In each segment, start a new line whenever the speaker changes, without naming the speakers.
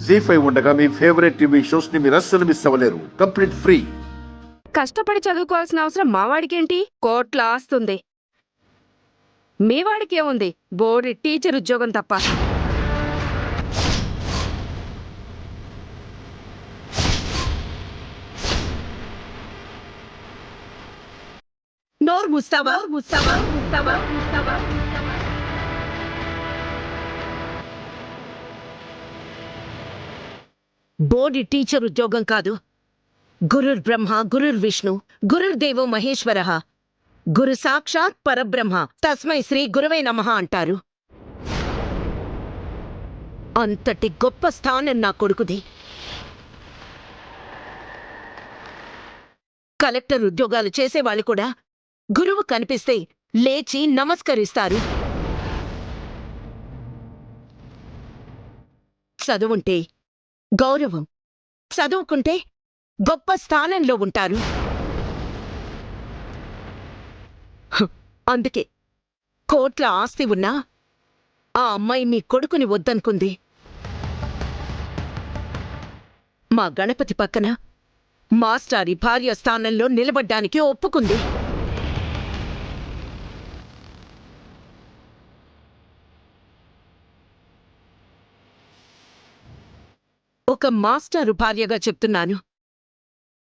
జీ5 ఉండగా మీ favourite TV shows ని మీరు అస్సలు మిస్ అవ్వలేరు. Complete free.
కష్టపడి చదువుకోవాల్సిన అవసరం మావాడికేంటి? కోట్ల ఆస్తుంది. మీవాడికి ఏముంది? బోర్డు టీచర్ ఉద్యోగం తప్ప. నోరు ముస్తావా? బోర్డు టీచర్ ఉద్యోగం కాదు. గురుర్ బ్రహ్మ గురుర్ విష్ణు గురుర్దేవో మహేశ్వర గురు సాక్షాత్ పరబ్రహ్మ తస్మై శ్రీ గురవే నమః అంటారు. అంతటి గొప్ప స్థానం నా కొడుకుది. కలెక్టర్ ఉద్యోగాలు చేసేవాళ్ళు కూడా గురువు కనిపిస్తే లేచి నమస్కరిస్తారు. చదువుంటే గౌరవం, చదువుకుంటే గొప్ప స్థానంలో ఉంటారు. అందుకే కోట్ల ఆస్తి ఉన్నా ఆ అమ్మాయి మీ కొడుకుని వద్దనుకుంది. మా గణపతి పక్కన మాస్టారి భార్య స్థానంలో నిలబడ్డానికి ఒప్పుకుంది. ఒక మాస్టారు భార్యగా చెప్తున్నాను.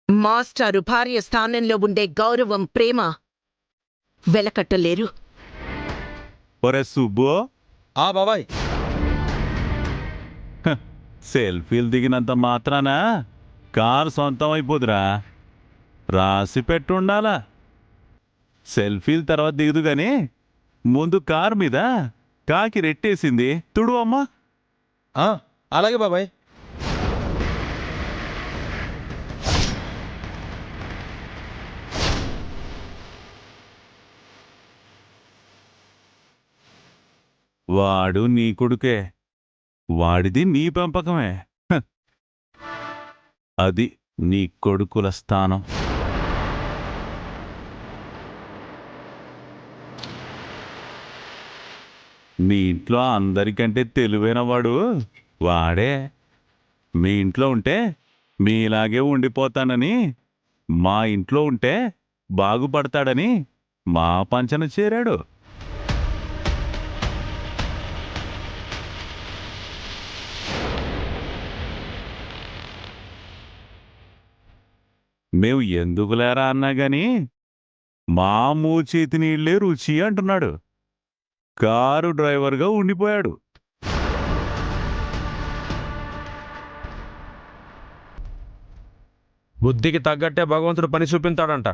మాస్టారు భార్య స్థానంలో ఉండే గౌరవం, ప్రేమ వెలకట్టలేరు.
ఒరే సుబ్బు,
బాబాయ్,
సెల్ఫీలు దిగినంత మాత్రాన కారు సొంతం అయిపోదురా. రాసి పెట్టుండాలా. సెల్ఫీల తర్వాత దిగుదు గాని ముందు కారు మీద కాకి రెట్టేసింది తుడు అమ్మా.
అలాగే బాబాయ్.
వాడు నీ కొడుకే, వాడిది నీ పెంపకమే. అది నీ కొడుకుల స్థానం. మీ ఇంట్లో అందరికంటే తెలివైన వాడు వాడే. మీ ఇంట్లో ఉంటే మీలాగే ఉండిపోతానని, మా ఇంట్లో ఉంటే బాగుపడతాడని మా పంచన చేరాడు. మేము ఎందుకులేరా అన్నా గాని మా మూచేతి నీళ్లే రుచి అంటున్నాడు. కారు డ్రైవర్గా ఉండిపోయాడు.
బుద్ధికి తగ్గట్టే భగవంతుడు పని చూపించాడంట.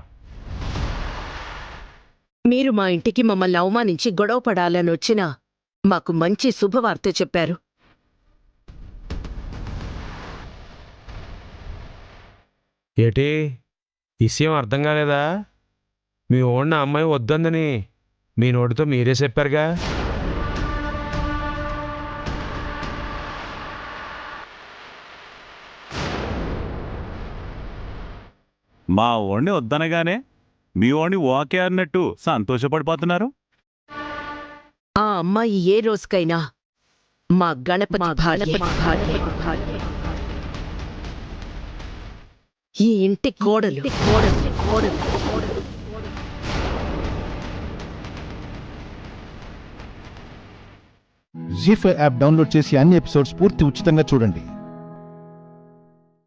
మీరు మా ఇంటికి మమ్మల్ని అవమానించి గొడవ పడాలని వచ్చినా మాకు మంచి శుభవార్త చెప్పారు.
ఏటి విషయం అర్థం కాలేదా? మీ ఓడిన అమ్మాయి వద్దందని మీ నోటితో మీరే చెప్పారుగా.
మా ఓణ్ణి వద్దనగానే మీ ఓణ్ణి ఓకే అన్నట్టు సంతోషపడిపోతున్నారు.
ఆ అమ్మాయి ఏ రోజుకైనా మా గణపతి భార్య. ఈ ఇంటి కోడలు.
జీ5 యాప్ డౌన్లోడ్ చేసి అన్ని ఎపిసోడ్స్ పూర్తి ఉచితంగా చూడండి.